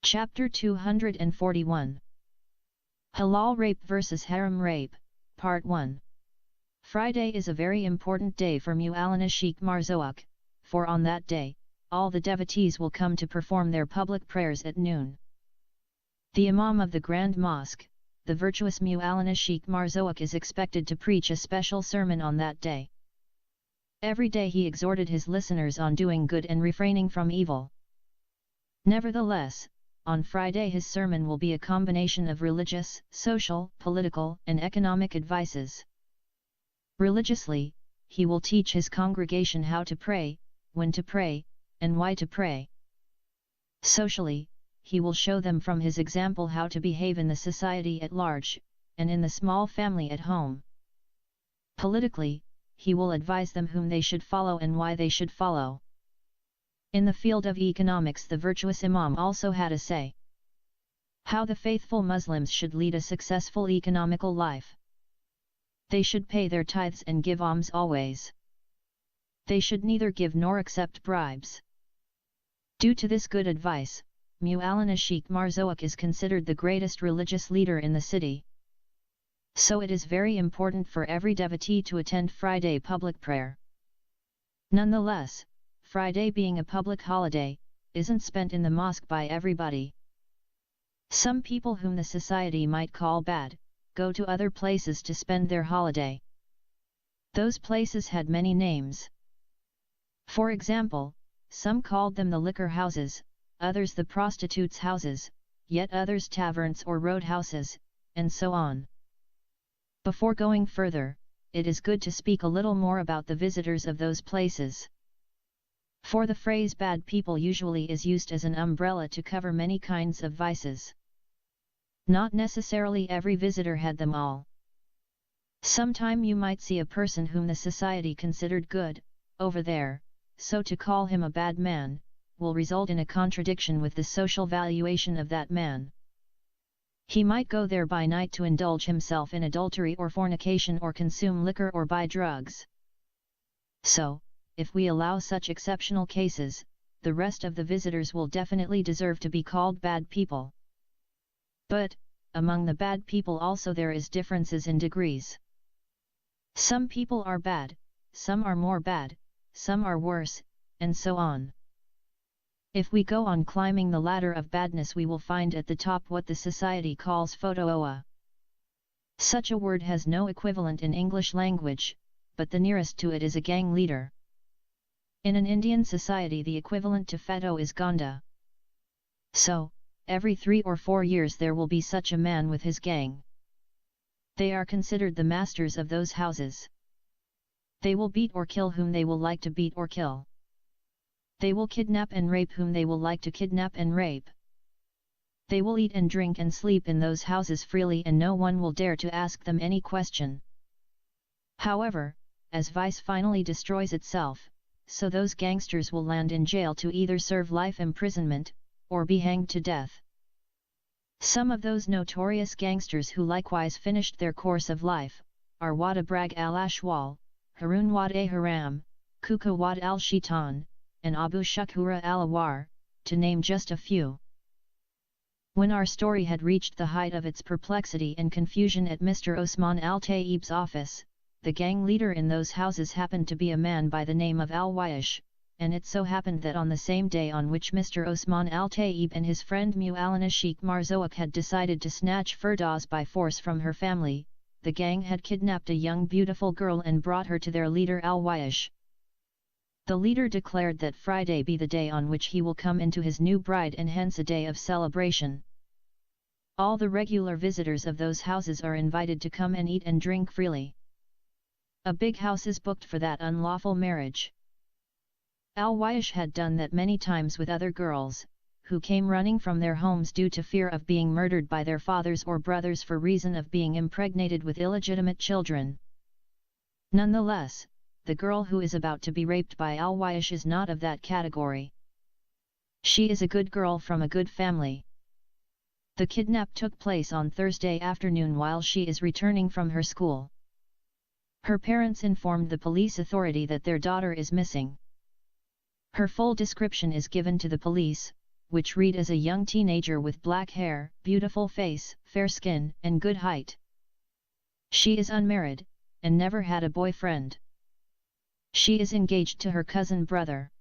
Chapter 241 Halal Rape vs Haram Rape, Part 1. Friday is a very important day for Maulana Sheikh Marzouk, for on that day, all the devotees will come to perform their public prayers at noon. The Imam of the Grand Mosque, the virtuous Maulana Sheikh Marzouk, is expected to preach a special sermon on that day. Every day he exhorted his listeners on doing good and refraining from evil. Nevertheless, on Friday his sermon will be a combination of religious, social, political, and economic advices. Religiously, he will teach his congregation how to pray, when to pray, and why to pray. Socially, he will show them from his example how to behave in the society at large, and in the small family at home. Politically, he will advise them whom they should follow and why they should follow. In the field of economics, the virtuous Imam also had a say. How the faithful Muslims should lead a successful economical life. They should pay their tithes and give alms always. They should neither give nor accept bribes. Due to this good advice, Maulana Sheikh Marzouk is considered the greatest religious leader in the city. So it is very important for every devotee to attend Friday public prayer. Nonetheless, Friday, being a public holiday, isn't spent in the mosque by everybody. Some people whom the society might call bad, go to other places to spend their holiday. Those places had many names. For example, some called them the liquor houses, others the prostitutes' houses, yet others taverns or roadhouses, and so on. Before going further, it is good to speak a little more about the visitors of those places. For the phrase bad people usually is used as an umbrella to cover many kinds of vices. Not necessarily every visitor had them all. Sometime you might see a person whom the society considered good, over there, so to call him a bad man, will result in a contradiction with the social valuation of that man. He might go there by night to indulge himself in adultery or fornication or consume liquor or buy drugs. So, if we allow such exceptional cases, the rest of the visitors will definitely deserve to be called bad people. But, among the bad people also there is differences in degrees. Some people are bad, some are more bad, some are worse, and so on. If we go on climbing the ladder of badness, we will find at the top what the society calls photooa. Such a word has no equivalent in English language, but the nearest to it is a gang leader. In an Indian society the equivalent to photo is Gonda. So, every 3 or 4 years there will be such a man with his gang. They are considered the masters of those houses. They will beat or kill whom they will like to beat or kill. They will kidnap and rape whom they will like to kidnap and rape. They will eat and drink and sleep in those houses freely, and no one will dare to ask them any question. However, as vice finally destroys itself, so those gangsters will land in jail to either serve life imprisonment, or be hanged to death. Some of those notorious gangsters who likewise finished their course of life, are Wada Brag al-Ashwal, Harun Wad al-Haram, Kuka Wad al-Shitan, and Abu Shakura al-Awar, to name just a few. When our story had reached the height of its perplexity and confusion at Mr. Osman al-Tayyib's office, the gang leader in those houses happened to be a man by the name of al-Wayash, and it so happened that on the same day on which Mr. Osman al-Tayyib and his friend Maulana Sheikh Marzouk had decided to snatch Firdaus by force from her family, the gang had kidnapped a young beautiful girl and brought her to their leader al-Wayash. The leader declared that Friday be the day on which he will come into his new bride, and hence a day of celebration. All the regular visitors of those houses are invited to come and eat and drink freely. A big house is booked for that unlawful marriage. Al-Wayash had done that many times with other girls, who came running from their homes due to fear of being murdered by their fathers or brothers for reason of being impregnated with illegitimate children. Nonetheless, the girl who is about to be raped by al-Wayash is not of that category. She is a good girl from a good family. The kidnap took place on Thursday afternoon while she is returning from her school. Her parents informed the police authority that their daughter is missing. Her full description is given to the police, which read as a young teenager with black hair, beautiful face, fair skin, and good height. She is unmarried, and never had a boyfriend. She is engaged to her cousin brother.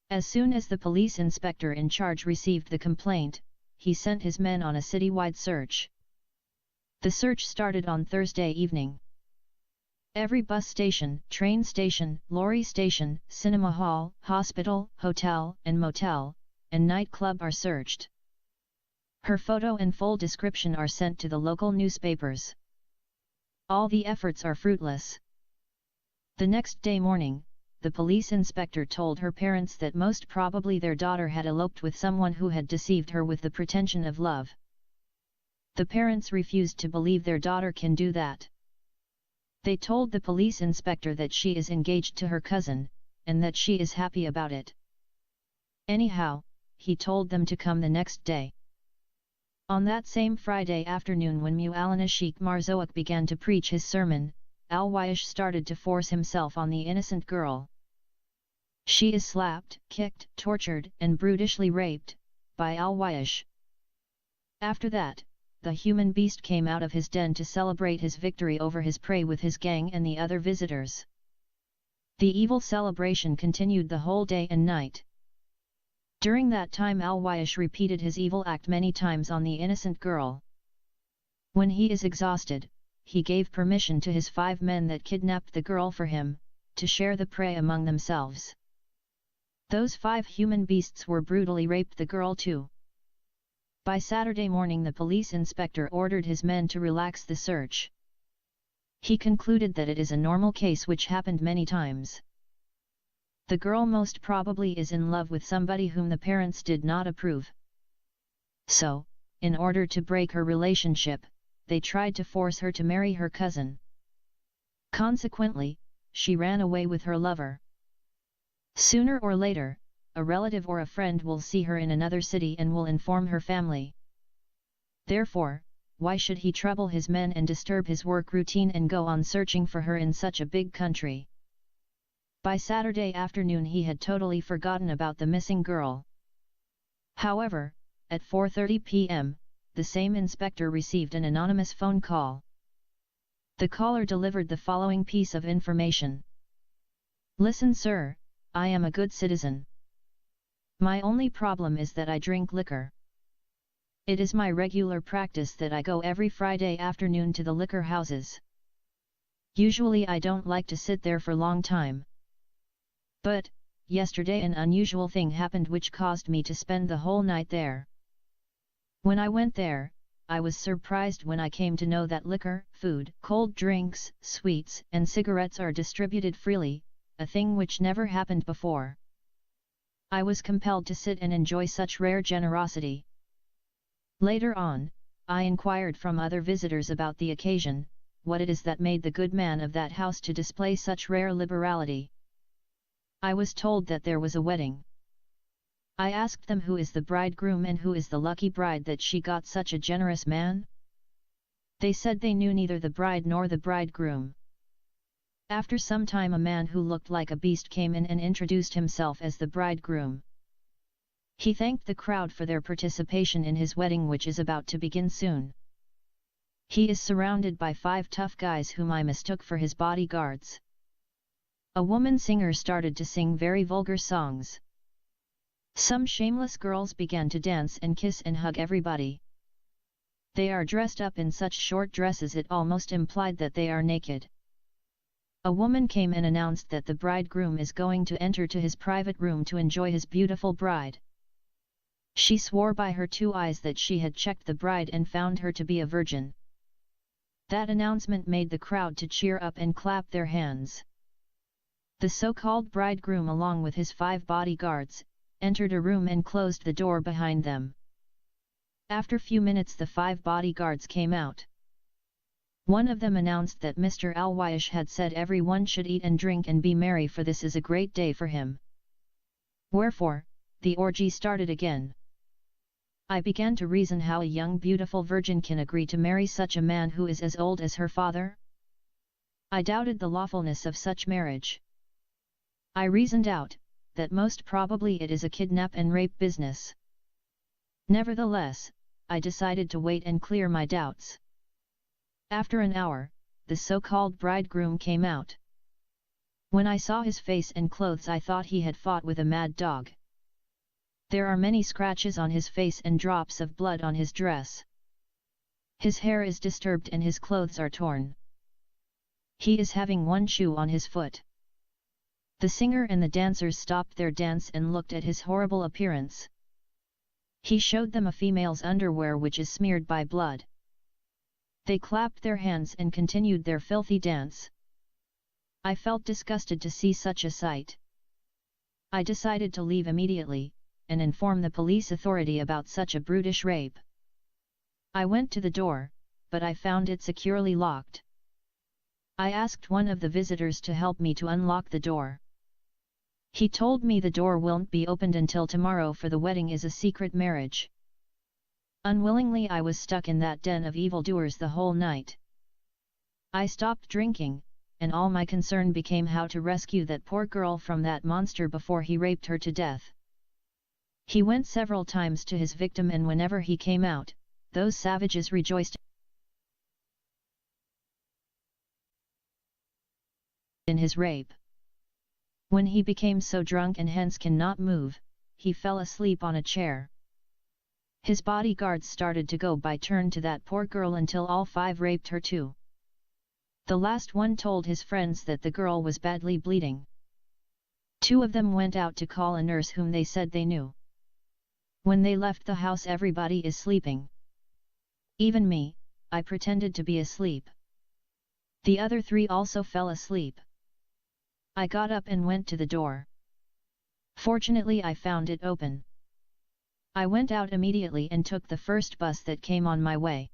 As soon as the police inspector in charge received the complaint, he sent his men on a citywide search. The search started on Thursday evening. Every bus station, train station, lorry station, cinema hall, hospital, hotel, and motel, and nightclub are searched. Her photo and full description are sent to the local newspapers. All the efforts are fruitless. The next day morning, the police inspector told her parents that most probably their daughter had eloped with someone who had deceived her with the pretension of love. The parents refused to believe their daughter can do that. They told the police inspector that she is engaged to her cousin, and that she is happy about it. Anyhow, he told them to come the next day. On that same Friday afternoon, when Maulana Sheikh Marzouk began to preach his sermon, Al-Waish started to force himself on the innocent girl. She is slapped, kicked, tortured, and brutishly raped by Al-Waish. After that, the human beast came out of his den to celebrate his victory over his prey with his gang and the other visitors. The evil celebration continued the whole day and night. During that time, Al-Waish repeated his evil act many times on the innocent girl. When he is exhausted, he gave permission to his 5 men that kidnapped the girl for him, to share the prey among themselves. Those 5 human beasts were brutally raped the girl too. By Saturday morning, the police inspector ordered his men to relax the search. He concluded that it is a normal case which happened many times. The girl most probably is in love with somebody whom the parents did not approve. So, in order to break her relationship, they tried to force her to marry her cousin. Consequently, she ran away with her lover. Sooner or later, a relative or a friend will see her in another city and will inform her family. Therefore, why should he trouble his men and disturb his work routine and go on searching for her in such a big country? By Saturday afternoon he had totally forgotten about the missing girl. However, at 4:30 p.m., the same inspector received an anonymous phone call. The caller delivered the following piece of information. "Listen, sir, I am a good citizen. My only problem is that I drink liquor. It is my regular practice that I go every Friday afternoon to the liquor houses. Usually I don't like to sit there for long time. But, yesterday an unusual thing happened which caused me to spend the whole night there. When I went there, I was surprised when I came to know that liquor, food, cold drinks, sweets, and cigarettes are distributed freely, a thing which never happened before. I was compelled to sit and enjoy such rare generosity. Later on, I inquired from other visitors about the occasion, what it is that made the good man of that house to display such rare liberality. I was told that there was a wedding. I asked them who is the bridegroom and who is the lucky bride that she got such a generous man. They said they knew neither the bride nor the bridegroom. After some time a man who looked like a beast came in and introduced himself as the bridegroom. He thanked the crowd for their participation in his wedding, which is about to begin soon. He is surrounded by 5 tough guys whom I mistook for his bodyguards. A woman singer started to sing very vulgar songs. Some shameless girls began to dance and kiss and hug everybody. They are dressed up in such short dresses it almost implied that they are naked. A woman came and announced that the bridegroom is going to enter to his private room to enjoy his beautiful bride. She swore by her 2 eyes that she had checked the bride and found her to be a virgin. That announcement made the crowd to cheer up and clap their hands. The so-called bridegroom along with his 5 bodyguards, entered a room and closed the door behind them. After few minutes the 5 bodyguards came out. One of them announced that Mr. Al-Waish had said everyone should eat and drink and be merry, for this is a great day for him. Wherefore, the orgy started again. I began to reason how a young beautiful virgin can agree to marry such a man who is as old as her father. I doubted the lawfulness of such marriage. I reasoned out, that most probably it is a kidnap and rape business. Nevertheless, I decided to wait and clear my doubts. After an hour, the so-called bridegroom came out. When I saw his face and clothes, I thought he had fought with a mad dog. There are many scratches on his face and drops of blood on his dress. His hair is disturbed and his clothes are torn. He is having one shoe on his foot. The singer and the dancers stopped their dance and looked at his horrible appearance. He showed them a female's underwear which is smeared by blood. They clapped their hands and continued their filthy dance. I felt disgusted to see such a sight. I decided to leave immediately, and inform the police authority about such a brutish rape. I went to the door, but I found it securely locked. I asked one of the visitors to help me to unlock the door. He told me the door won't be opened until tomorrow, for the wedding is a secret marriage. Unwillingly I was stuck in that den of evildoers the whole night. I stopped drinking, and all my concern became how to rescue that poor girl from that monster before he raped her to death. He went several times to his victim, and whenever he came out, those savages rejoiced in his rape. When he became so drunk and hence cannot move, he fell asleep on a chair. His bodyguards started to go by turn to that poor girl until all five raped her too. The last one told his friends that the girl was badly bleeding. Two of them went out to call a nurse whom they said they knew. When they left the house, everybody is sleeping. Even me, I pretended to be asleep. The other three also fell asleep. I got up and went to the door. Fortunately I found it open. I went out immediately and took the first bus that came on my way.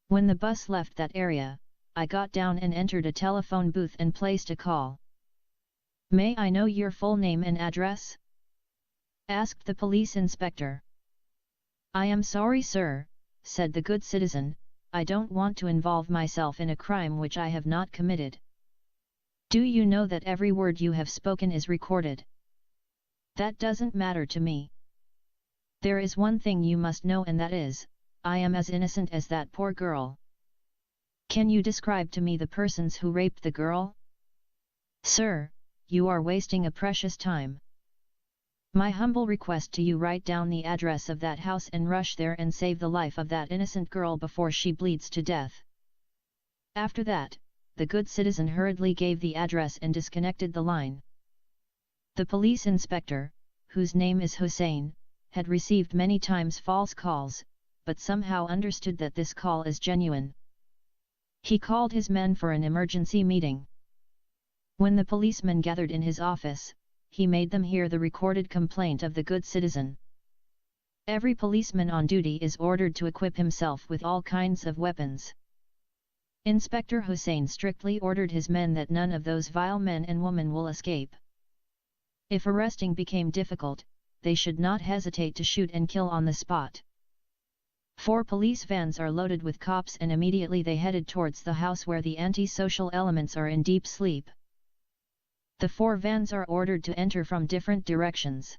When the bus left that area, I got down and entered a telephone booth and placed a call. "May I know your full name and address?" asked the police inspector. "I am sorry, sir," said the good citizen, "I don't want to involve myself in a crime which I have not committed." "Do you know that every word you have spoken is recorded?" "That doesn't matter to me. There is one thing you must know, and that is, I am as innocent as that poor girl." "Can you describe to me the persons who raped the girl?" "Sir, you are wasting a precious time. My humble request to you, write down the address of that house and rush there and save the life of that innocent girl before she bleeds to death." After that, the good citizen hurriedly gave the address and disconnected the line. The police inspector, whose name is Hussein, had received many times false calls, but somehow understood that this call is genuine. He called his men for an emergency meeting. When the policemen gathered in his office, he made them hear the recorded complaint of the good citizen. Every policeman on duty is ordered to equip himself with all kinds of weapons. Inspector Hussein strictly ordered his men that none of those vile men and women will escape. If arresting became difficult, they should not hesitate to shoot and kill on the spot. 4 police vans are loaded with cops, and immediately they headed towards the house where the anti-social elements are in deep sleep. The 4 vans are ordered to enter from different directions.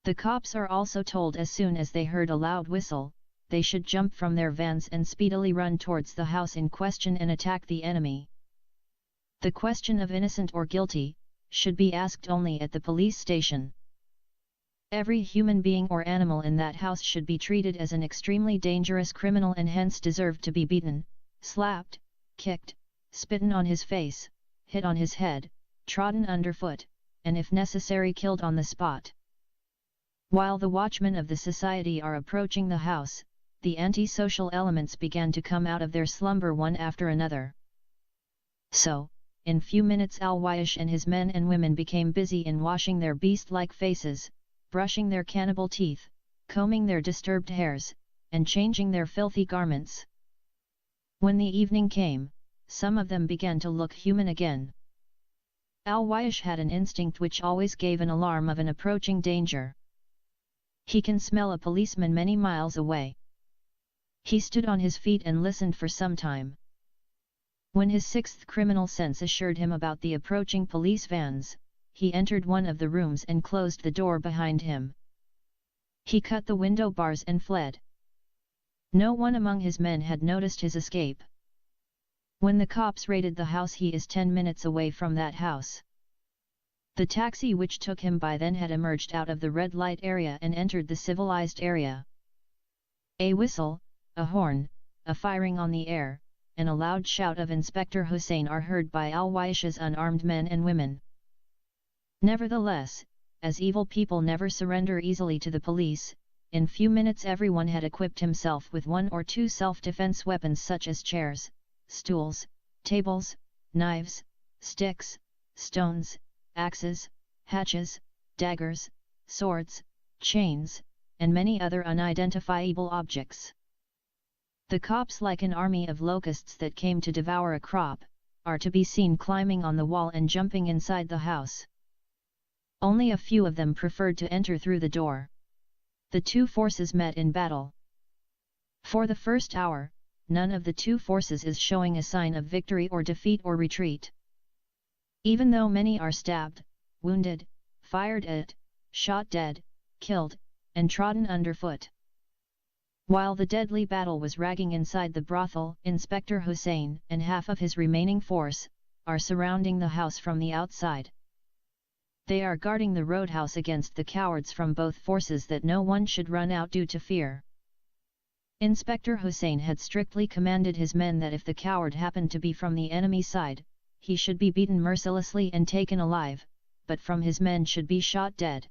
The cops are also told as soon as they heard a loud whistle, they should jump from their vans and speedily run towards the house in question and attack the enemy. The question of innocent or guilty should be asked only at the police station. Every human being or animal in that house should be treated as an extremely dangerous criminal and hence deserved to be beaten, slapped, kicked, spitten on his face, hit on his head, trodden underfoot, and if necessary killed on the spot. While the watchmen of the society are approaching the house, the anti-social elements began to come out of their slumber one after another. So, in few minutes Al-Waish and his men and women became busy in washing their beast-like faces, brushing their cannibal teeth, combing their disturbed hairs, and changing their filthy garments. When the evening came, some of them began to look human again. Al-Waish had an instinct which always gave an alarm of an approaching danger. He can smell a policeman many miles away. He stood on his feet and listened for some time. When his 6th criminal sense assured him about the approaching police vans, he entered one of the rooms and closed the door behind him. He cut the window bars and fled. No one among his men had noticed his escape. When the cops raided the house, he is 10 minutes away from that house. The taxi which took him by then had emerged out of the red light area and entered the civilized area. A whistle, a horn, a firing on the air, and a loud shout of Inspector Hussain are heard by Al-Waish's unarmed men and women. Nevertheless, as evil people never surrender easily to the police, in few minutes everyone had equipped himself with one or two self-defense weapons such as chairs, stools, tables, knives, sticks, stones, axes, hatchets, daggers, swords, chains, and many other unidentifiable objects. The cops, like an army of locusts that came to devour a crop, are to be seen climbing on the wall and jumping inside the house. Only a few of them preferred to enter through the door. The two forces met in battle. For the first hour, none of the two forces is showing a sign of victory or defeat or retreat. Even though many are stabbed, wounded, fired at, shot dead, killed, and trodden underfoot. While the deadly battle was raging inside the brothel, Inspector Hussain and half of his remaining force are surrounding the house from the outside. They are guarding the roadhouse against the cowards from both forces, that no one should run out due to fear. Inspector Hussain had strictly commanded his men that if the coward happened to be from the enemy side, he should be beaten mercilessly and taken alive, but from his men should be shot dead.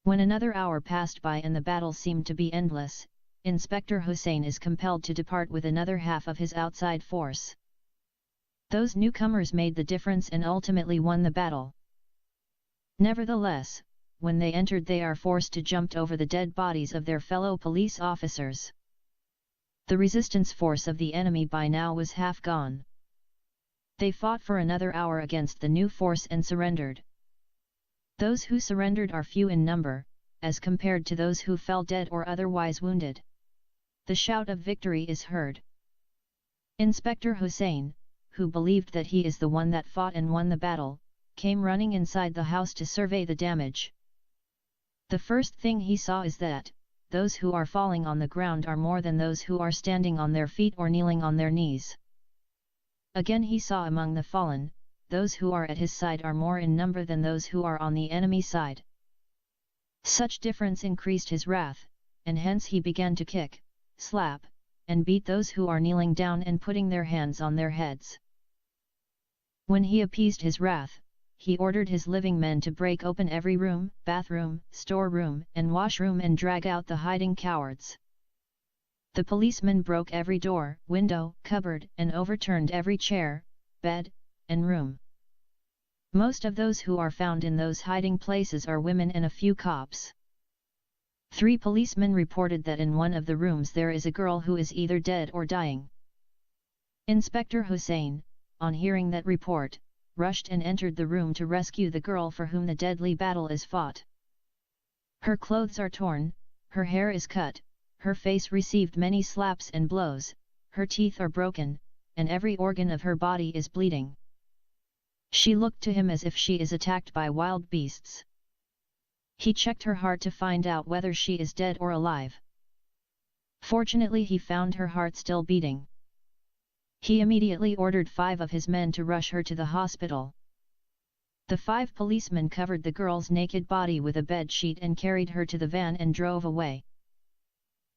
When another hour passed by and the battle seemed to be endless, Inspector Hussain is compelled to depart with another half of his outside force. Those newcomers made the difference and ultimately won the battle. Nevertheless, when they entered, they are forced to jump over the dead bodies of their fellow police officers. The resistance force of the enemy by now was half gone. They fought for another hour against the new force and surrendered. Those who surrendered are few in number, as compared to those who fell dead or otherwise wounded. The shout of victory is heard. Inspector Hussain, who believed that he is the one that fought and won the battle, came running inside the house to survey the damage. The first thing he saw is that those who are falling on the ground are more than those who are standing on their feet or kneeling on their knees. Again he saw among the fallen, those who are at his side are more in number than those who are on the enemy side. Such difference increased his wrath, and hence he began to kick, slap, and beat those who are kneeling down and putting their hands on their heads. When he appeased his wrath, he ordered his living men to break open every room, bathroom, storeroom, and washroom and drag out the hiding cowards. The policemen broke every door, window, cupboard, and overturned every chair, bed, and room. Most of those who are found in those hiding places are women and a few cops. 3 policemen reported that in one of the rooms there is a girl who is either dead or dying. Inspector Hussain, on hearing that report, rushed and entered the room to rescue the girl for whom the deadly battle is fought. Her clothes are torn, her hair is cut, her face received many slaps and blows, her teeth are broken, and every organ of her body is bleeding. She looked to him as if she is attacked by wild beasts. He checked her heart to find out whether she is dead or alive. Fortunately he found her heart still beating. He immediately ordered 5 of his men to rush her to the hospital. The 5 policemen covered the girl's naked body with a bed sheet and carried her to the van and drove away.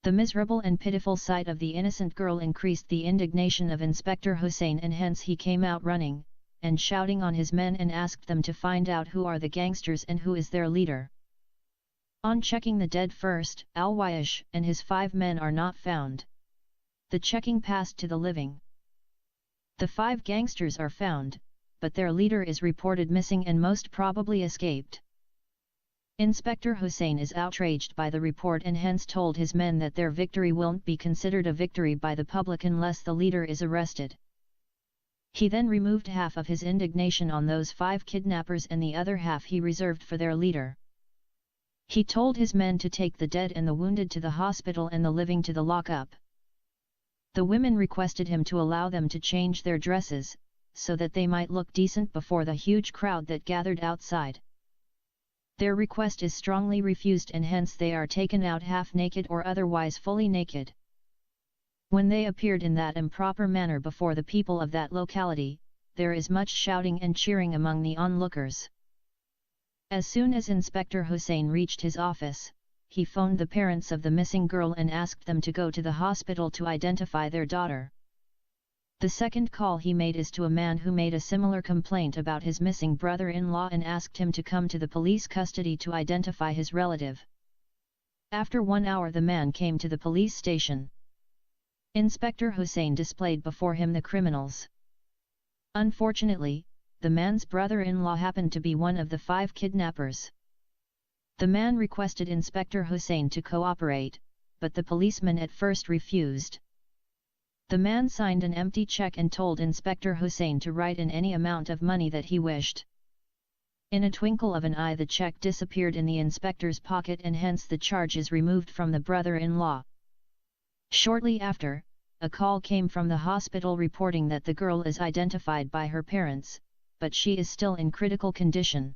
The miserable and pitiful sight of the innocent girl increased the indignation of Inspector Hussain, and hence he came out running, and shouting on his men, and asked them to find out who are the gangsters and who is their leader. On checking the dead first, Al-Waish and his 5 men are not found. The checking passed to the living. The 5 gangsters are found, but their leader is reported missing and most probably escaped. Inspector Hussain is outraged by the report and hence told his men that their victory won't be considered a victory by the public unless the leader is arrested. He then removed half of his indignation on those 5 kidnappers and the other half he reserved for their leader. He told his men to take the dead and the wounded to the hospital and the living to the lockup. The women requested him to allow them to change their dresses, so that they might look decent before the huge crowd that gathered outside. Their request is strongly refused, and hence they are taken out half naked or otherwise fully naked. When they appeared in that improper manner before the people of that locality, there is much shouting and cheering among the onlookers. As soon as Inspector Hussein reached his office, he phoned the parents of the missing girl and asked them to go to the hospital to identify their daughter. The second call he made is to a man who made a similar complaint about his missing brother-in-law and asked him to come to the police custody to identify his relative. After 1 hour the man came to the police station. Inspector Hussein displayed before him the criminals. Unfortunately, the man's brother-in-law happened to be one of the 5 kidnappers. The man requested Inspector Hussein to cooperate, but the policeman at first refused. The man signed an empty check and told Inspector Hussein to write in any amount of money that he wished. In a twinkle of an eye the check disappeared in the inspector's pocket, and hence the charge is removed from the brother-in-law. Shortly after, a call came from the hospital reporting that the girl is identified by her parents, but she is still in critical condition.